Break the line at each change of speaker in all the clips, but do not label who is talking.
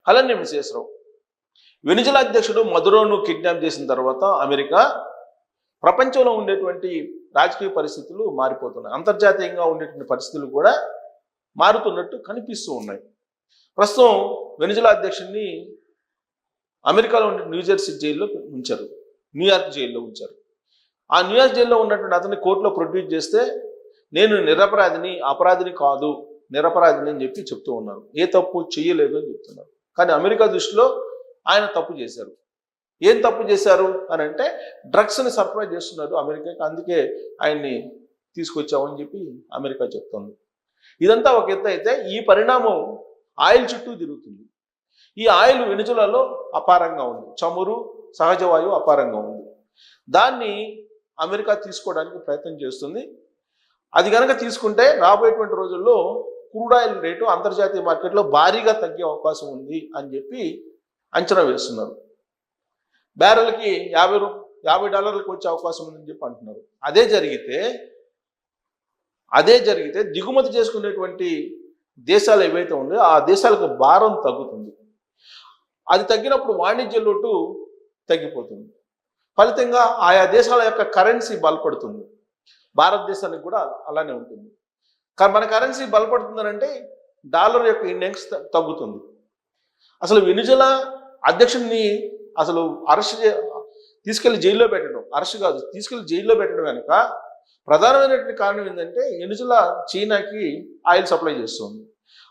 అలానే విశేషరావు వెనిజులా అధ్యక్షుడు మదురోను కిడ్నాప్ చేసిన తర్వాత అమెరికా ప్రపంచంలో ఉండేటువంటి రాజకీయ పరిస్థితులు మారిపోతున్నాయి. అంతర్జాతీయంగా ఉండేటువంటి పరిస్థితులు కూడా మారుతున్నట్టు కనిపిస్తూ ఉన్నాయి. ప్రస్తుతం వెనిజులా అధ్యక్షుడిని అమెరికాలో ఉండే న్యూజెర్సీ జైల్లో ఉంచారు, న్యూయార్క్ జైల్లో ఉంచారు. ఆ న్యూయార్క్ జైల్లో ఉన్నటువంటి అతన్ని కోర్టులో ప్రొడ్యూస్ చేస్తే నేను నిరపరాధిని, అపరాధిని కాదు, నిరపరాధిని అని చెప్పి చెప్తూ ఉన్నారు. ఏ తప్పు చేయలేదు అని చెప్తున్నారు. కానీ అమెరికా దృష్టిలో ఆయన తప్పు చేశారు. ఏం తప్పు చేశారు అని అంటే డ్రగ్స్ని సరఫరా చేస్తున్నారు అమెరికాకి, అందుకే ఆయన్ని తీసుకొచ్చామని చెప్పి అమెరికా చెప్తుంది. ఇదంతా ఒక ఎత్తు అయితే ఈ పరిణామం ఆయిల్ చుట్టూ తిరుగుతుంది. ఈ ఆయిల్ వెనిజులాలో అపారంగా ఉంది, చమురు సహజ వాయువు అపారంగా ఉంది. దాన్ని అమెరికా తీసుకోవడానికి ప్రయత్నం చేస్తుంది. అది కనుక తీసుకుంటే రాబోయేటువంటి రోజుల్లో క్రూడ్ ఆయిల్ రేటు అంతర్జాతీయ మార్కెట్లో భారీగా తగ్గే అవకాశం ఉంది అని చెప్పి అంచనా వేస్తున్నారు. బ్యారెల్కి $50 వచ్చే అవకాశం ఉందని చెప్పి అంటున్నారు. అదే జరిగితే దిగుమతి చేసుకునేటువంటి దేశాలు ఏవైతే ఉన్నాయో ఆ దేశాలకు భారం తగ్గుతుంది. అది తగ్గినప్పుడు వాణిజ్య లోటు తగ్గిపోతుంది. ఫలితంగా ఆయా దేశాల యొక్క కరెన్సీ బలపడుతుంది. భారతదేశానికి కూడా అలానే ఉంటుంది. మన కరెన్సీ బలపడుతుందనంటే డాలర్ యొక్క ఇండెక్స్ తగ్గుతుంది. అసలు వెనిజులా అధ్యక్షుడిని అసలు తీసుకెళ్లి జైల్లో పెట్టడం, తీసుకెళ్లి జైల్లో పెట్టడం వెనుక ప్రధానమైనటువంటి కారణం ఏంటంటే వెనిజులా చైనాకి ఆయిల్ సప్లై చేస్తుంది.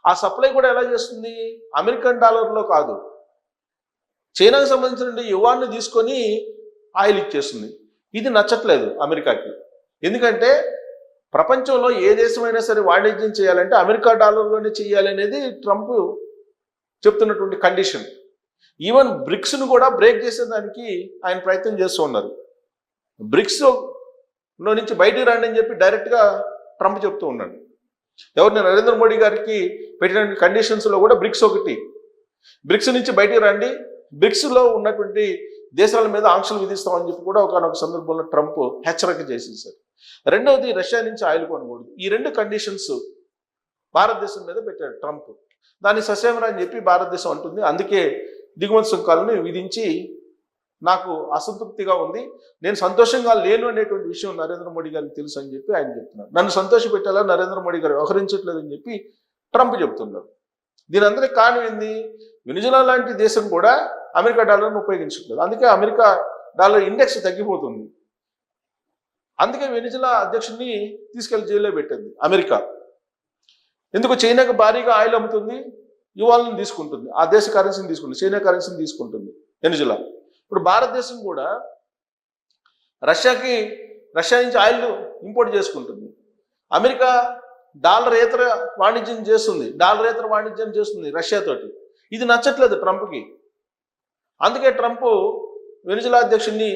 ఆ సప్లై కూడా ఎలా చేస్తుంది? అమెరికన్ డాలర్లో కాదు, చైనాకు సంబంధించిన యువాన్ని తీసుకొని ఆయిల్ ఇచ్చేస్తుంది. ఇది నచ్చట్లేదు అమెరికాకి. ఎందుకంటే ప్రపంచంలో ఏ దేశమైనా సరే వాణిజ్యం చేయాలంటే అమెరికా డాలర్లోనే చేయాలి అనేది ట్రంప్ చెప్తున్నటువంటి కండిషన్. ఈవెన్ బ్రిక్స్ను కూడా బ్రేక్ చేసేదానికి ఆయన ప్రయత్నం చేస్తూ ఉన్నారు. బ్రిక్స్లో నుంచి బయటికి రండి అని చెప్పి డైరెక్ట్గా ట్రంప్ చెప్తూ ఉన్నాడు. ఎవరిని నరేంద్ర మోడీ గారికి పెట్టిన కండిషన్స్లో కూడా బ్రిక్స్ ఒకటి. బ్రిక్స్ నుంచి బయటికి రండి, బ్రిక్స్లో ఉన్నటువంటి దేశాల మీద ఆంక్షలు విధిస్తామని చెప్పి కూడా ఒకనొక సందర్భంలో ట్రంప్ హెచ్చరిక చేసేసారు. రెండవది రష్యా నుంచి ఆయిల్ కొనకూడదు. ఈ రెండు కండిషన్స్ భారతదేశం మీద పెట్టాడు ట్రంప్. దాన్ని ససేమరా అని చెప్పి భారతదేశం అంటుంది. అందుకే దిగుమతి సుంకాలను విధించి నాకు అసంతృప్తిగా ఉంది, నేను సంతోషంగా లేను అనేటువంటి విషయం నరేంద్ర మోడీ గారికి తెలుసు అని చెప్పి ఆయన చెప్తున్నారు. నన్ను సంతోషపెట్టేలా నరేంద్ర మోడీ గారు వ్యవహరించట్లేదని చెప్పి ట్రంప్ చెప్తున్నారు. దీని అందరికీ కారణం ఏంది? వెనిజులా లాంటి దేశం కూడా అమెరికా డాలర్ను ఉపయోగించట్లేదు. అందుకే అమెరికా డాలర్ ఇండెక్స్ తగ్గిపోతుంది. అందుకే వెనిజులా అధ్యక్షుడిని తీసుకెళ్లి జైల్లో పెట్టింది అమెరికా. ఎందుకు? చైనాకు భారీగా ఆయిల్ అమ్ముతుంది, యువాలను తీసుకుంటుంది, ఆ దేశ కరెన్సీని తీసుకుంటుంది, చైనా కరెన్సీని తీసుకుంటుంది వెనిజులా. ఇప్పుడు భారతదేశం కూడా రష్యా నుంచి ఆయిల్ ఇంపోర్ట్ చేసుకుంటుంది. అమెరికా డాలరేతర వాణిజ్యం చేస్తుంది రష్యాతోటి. ఇది నచ్చట్లేదు ట్రంప్కి. అందుకే ట్రంప్ వెనిజులా అధ్యక్షుడిని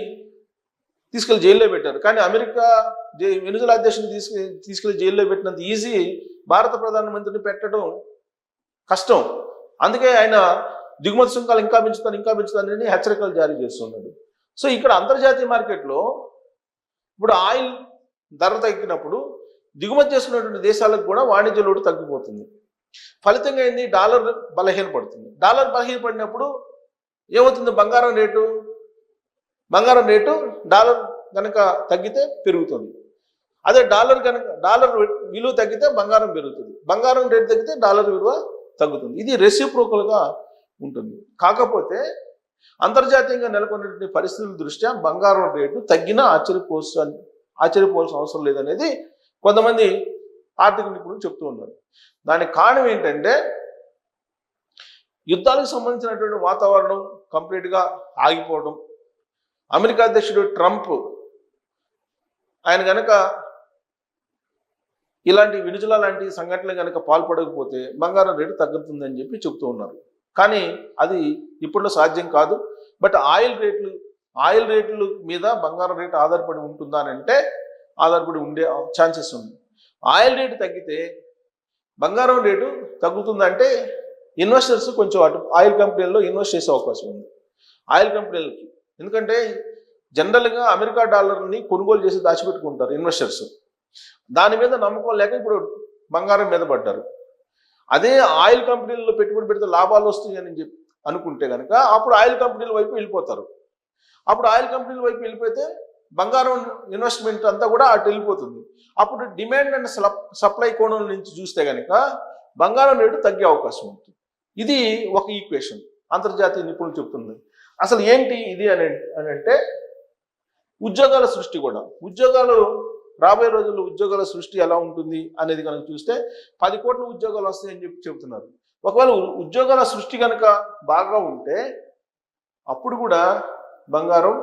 తీసుకెళ్లి జైల్లో పెట్టారు. కానీ అమెరికా వెనిజులా అధ్యక్షుడిని తీసుకెళ్లి జైల్లో పెట్టినంత ఈజీ భారత ప్రధానమంత్రిని పెట్టడం కష్టం. అందుకే ఆయన దిగుమతి సుంకాలు ఇంకా పెంచుతానని హెచ్చరికలు జారీ చేస్తున్నాడు. సో ఇక్కడ అంతర్జాతీయ మార్కెట్లో ఇప్పుడు ఆయిల్ ధర తగ్గినప్పుడు దిగుమతి చేసుకున్నటువంటి దేశాలకు కూడా వాణిజ్య లోటు తగ్గిపోతుంది. ఫలితంగా ఏంది? డాలర్ బలహీనపడుతుంది. డాలర్ బలహీనపడినప్పుడు ఏమవుతుంది? బంగారం రేటు డాలర్ కనుక తగ్గితే పెరుగుతుంది. అదే డాలర్ విలువ తగ్గితే బంగారం పెరుగుతుంది, బంగారం రేటు తగ్గితే డాలర్ విలువ తగ్గుతుంది. ఇది రెసిప్రోకల్గా ఉంటుంది. కాకపోతే అంతర్జాతీయంగా నెలకొన్నటువంటి పరిస్థితుల దృష్ట్యా బంగారం రేటు తగ్గినా ఆశ్చర్యపోవాల్సిన అవసరం లేదనేది కొంతమంది ఆర్థిక నిపుణులు చెప్తూ ఉన్నారు. దానికి కారణం ఏంటంటే యుద్ధాలకు సంబంధించినటువంటి వాతావరణం కంప్లీట్గా ఆగిపోవడం. అమెరికా అధ్యక్షుడు ట్రంప్ ఆయన కనుక ఇలాంటి వెనిజులా లాంటి సంఘటనలు కనుక పాల్పడకపోతే బంగారం రేటు తగ్గుతుందని చెప్పి చెప్తూ ఉన్నారు. కానీ అది ఇప్పట్లో సాధ్యం కాదు. బట్ ఆయిల్ రేట్లు మీద బంగారం రేటు ఆధారపడి ఉంటుందా అని అంటే ఆధారపడి ఉండే ఛాన్సెస్ ఉంది. ఆయిల్ రేటు తగ్గితే బంగారం రేటు తగ్గుతుందంటే ఇన్వెస్టర్స్ కొంచెం అటు ఆయిల్ కంపెనీల్లో ఇన్వెస్ట్ చేసే అవకాశం ఉంది ఆయిల్ కంపెనీలకి. ఎందుకంటే జనరల్గా అమెరికా డాలర్ని కొనుగోలు చేసి దాచిపెట్టుకుంటారు ఇన్వెస్టర్స్. దాని మీద నమ్మకం లేక ఇప్పుడు బంగారం మీద పడ్డారు. అదే ఆయిల్ కంపెనీల్లో పెట్టుబడి పెడితే లాభాలు వస్తాయని చెప్పి అనుకుంటే కనుక అప్పుడు ఆయిల్ కంపెనీల వైపు వెళ్ళిపోతారు. అప్పుడు ఆయిల్ కంపెనీల వైపు వెళ్ళిపోతే బంగారం ఇన్వెస్ట్మెంట్ అంతా కూడా అటు వెళ్ళిపోతుంది. అప్పుడు డిమాండ్ అండ్ సప్లై కోణం నుంచి చూస్తే కనుక బంగారం రేటు తగ్గే అవకాశం ఉంటుంది. ఇది ఒక ఈక్వేషన్ అంతర్జాతీయ నిపుణులు చెప్తుంది. అసలు ఏంటి ఇది అని అంటే ఉద్యోగాల సృష్టి కూడా. ఉద్యోగాలు రాబోయే రోజుల్లో ఉద్యోగాల సృష్టి ఎలా ఉంటుంది అనేది కనుక చూస్తే 10 కోట్ల ఉద్యోగాలు వస్తాయని చెప్తున్నారు. ఒకవేళ ఉద్యోగాల సృష్టి కనుక బాగా ఉంటే అప్పుడు కూడా బంగారం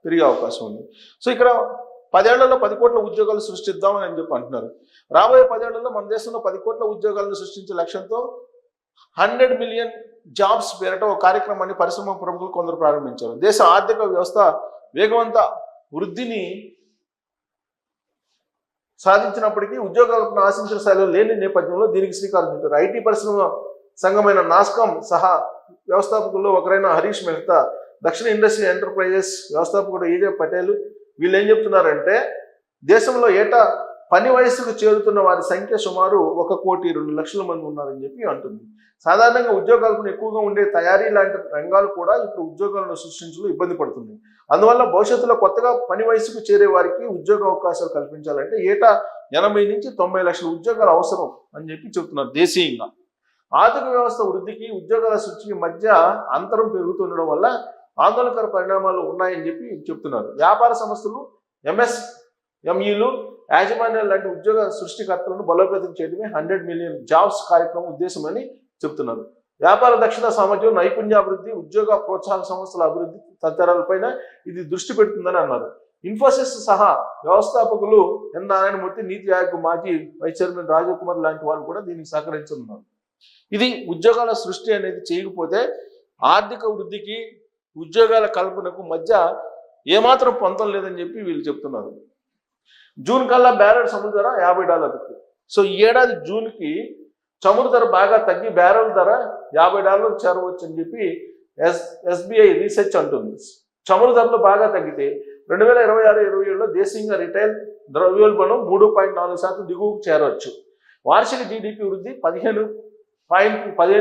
పెరిగే అవకాశం ఉంది. సో ఇక్కడ 10 ఏళ్లలో 10 కోట్ల ఉద్యోగాలు సృష్టిద్దామని అని చెప్పి అంటున్నారు. రాబోయే 10 ఏళ్లలో మన దేశంలో 10 కోట్ల ఉద్యోగాలను సృష్టించే లక్ష్యంతో 100 మిలియన్ జాబ్స్ పేరట ఒక కార్యక్రమాన్ని పరిశ్రమ ప్రముఖులు కొందరు ప్రారంభించారు. దేశ ఆర్థిక వ్యవస్థ వేగవంత వృద్ధిని సాధించినప్పటికీ ఉద్యోగాలను ఆశించిన స్థాయిలో లేని నేపథ్యంలో దీనికి శ్రీకారం చుట్టారు. ఐటీ పరిశ్రమ సంఘమైన నాస్కామ్ సహా వ్యవస్థాపకుల్లో ఒకరైన హరీష్ మెహతా, దక్షిణ ఇండస్ట్రీ ఎంటర్ప్రైజెస్ వ్యవస్థాపకుడు ఏజే పటేల్ వీళ్ళు ఏం చెప్తున్నారంటే దేశంలో ఏటా పని వయసుకు చేరుతున్న వారి సంఖ్య సుమారు 1,02,00,000 మంది ఉన్నారని చెప్పి అంటుంది. సాధారణంగా ఉద్యోగాలకు ఎక్కువగా ఉండే తయారీ లాంటి రంగాలు కూడా ఇప్పుడు ఉద్యోగాలను సృష్టించడం ఇబ్బంది పడుతుంది. అందువల్ల భవిష్యత్తులో కొత్తగా పని వయసుకు చేరే వారికి ఉద్యోగ అవకాశాలు కల్పించాలంటే ఏటా 80 నుంచి 90 లక్షల ఉద్యోగాలు అవసరం అని చెప్పి చెప్తున్నారు. దేశీయంగా ఆర్థిక వ్యవస్థ వృద్ధికి ఉద్యోగాల సృష్టికి మధ్య అంతరం పెరుగుతుండడం వల్ల ఆందోళనకర పరిణామాలు ఉన్నాయని చెప్పి చెప్తున్నారు. వ్యాపార సంస్థలు, ఎంఎస్ఎంఈలు, యాజమాన్యాలు లాంటి ఉద్యోగ సృష్టికర్తలను బలోపేతం చేయడమే 100 మిలియన్ జాబ్స్ కార్యక్రమం ఉద్దేశమని చెప్తున్నారు. వ్యాపార దక్షత, సామర్థ్యం, నైపుణ్యాభివృద్ధి, ఉద్యోగ ప్రోత్సాహక సంస్థల అభివృద్ధి తదితరాలపైన ఇది దృష్టి పెడుతుందని అన్నారు. ఇన్ఫోసిస్ సహా వ్యవస్థాపకులు ఎన్ నారాయణమూర్తి, నీతి ఆయోగ్ మాజీ వైస్ చైర్మన్ రాజీవ్ కుమార్ లాంటి వాళ్ళు కూడా దీనికి సహకరించనున్నారు. ఇది ఉద్యోగాల సృష్టి అనేది చేయకపోతే ఆర్థిక వృద్ధికి ఉద్యోగాల కల్పనకు మధ్య ఏమాత్రం పొంతం లేదని చెప్పి వీళ్ళు చెప్తున్నారు. జూన్ కల్లా బ్యారెల్ చమురు ధర $50. సో ఈ ఏడాది జూన్కి చమురు ధర బాగా తగ్గి బ్యారెల్ ధర $50 చేరవచ్చు అని చెప్పి ఎస్బీఐ రీసెర్చ్ అంటుంది. చమురు ధరలు బాగా తగ్గితే 2026-27లో దేశీయంగా రిటైల్ ద్రవ్యోల్బణం 3.4% దిగువకు చేరవచ్చు. వార్షిక జీడిపి వృద్ధి 10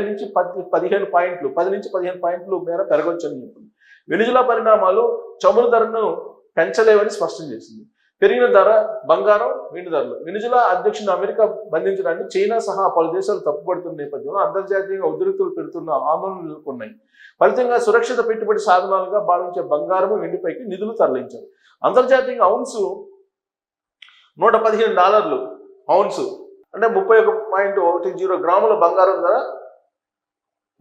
నుంచి 15 పాయింట్లు మేర పెరగవచ్చు అని చెప్పింది. వెనిజులా పరిణామాలు చమురు ధరను పెంచలేవని స్పష్టం చేసింది. పెరిగిన ధర బంగారం, వెండి ధరలు. వెనిజులా అధ్యక్షుడు అమెరికా బంధించడాన్ని చైనా సహా పలు దేశాలు తప్పుపడుతున్న నేపథ్యంలో అంతర్జాతీయంగా ఉద్రిక్తులు పెడుతున్న ఆందోళనలు నెలకొన్నాయి. ఫలితంగా సురక్షిత పెట్టుబడి సాధనాలుగా భావించే బంగారము, వెండిపైకి నిధులు తరలించారు. అంతర్జాతీయంగా ఔన్సు $115 ఔన్సు అంటే 31.10 గ్రాముల బంగారం ధర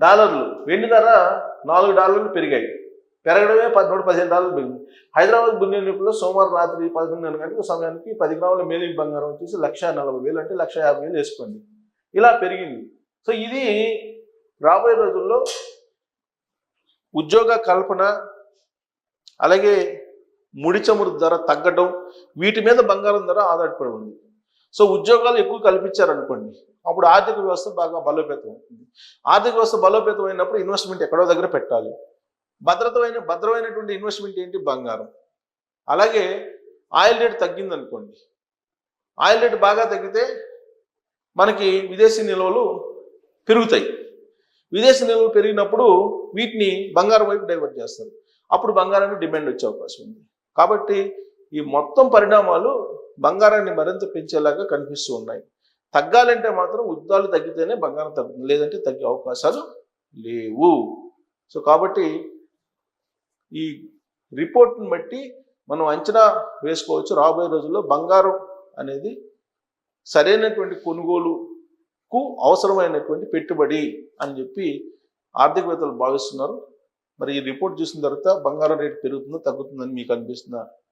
$, వెండి ధర $4 పెరిగాయి. పెరగడమే $115 పెరిగింది. హైదరాబాద్ బున్నేనిపులో సోమవారం రాత్రి 11 గంటల సమయానికి 10 గ్రాముల మేలిమి బంగారం వచ్చేసి 1,40,000 అంటే 1,50,000 వేసుకోండి. ఇలా పెరిగింది. సో ఇది రాబోయే రోజుల్లో ఉద్యోగ కల్పన, అలాగే ముడి చమురు ధర తగ్గడం, వీటి మీద బంగారం ధర ఆధారపడి ఉంది. సో ఉద్యోగాలు ఎక్కువ కల్పించారనుకోండి, అప్పుడు ఆర్థిక వ్యవస్థ బాగా బలోపేతం అవుతుంది. ఆర్థిక వ్యవస్థ బలోపేతం అయినప్పుడు ఇన్వెస్ట్మెంట్ ఎక్కడో దగ్గర పెట్టాలి. భద్రమైనటువంటి ఇన్వెస్ట్మెంట్ ఏంటి? బంగారం. అలాగే ఆయిల్ రేట్ తగ్గింది అనుకోండి, ఆయిల్ రేట్ బాగా తగ్గితే మనకి విదేశీ నిల్వలు పెరుగుతాయి. విదేశీ నిల్వలు పెరిగినప్పుడు వీటిని బంగారం వైపు డైవర్ట్ చేస్తారు. అప్పుడు బంగారానికి డిమాండ్ వచ్చే అవకాశం ఉంది. కాబట్టి ఈ మొత్తం పరిణామాలు బంగారాన్ని మరింత పెంచేలాగా కనిపిస్తూ ఉన్నాయి. తగ్గాలంటే మాత్రం యుద్ధాలు తగ్గితేనే బంగారం తగ్గుతుంది, లేదంటే తగ్గే అవకాశాలు లేవు. సో కాబట్టి ఈ రిపోర్ట్ని బట్టి మనం అంచనా వేసుకోవచ్చు, రాబోయే రోజుల్లో బంగారం అనేది సరైనటువంటి కొనుగోలుకు అవసరమైనటువంటి పెట్టుబడి అని చెప్పి ఆర్థికవేత్తలు భావిస్తున్నారు. మరి ఈ రిపోర్ట్ చూసిన తర్వాత బంగారం రేటు పెరుగుతుందో తగ్గుతుందని మీకు అనిపిస్తుందా?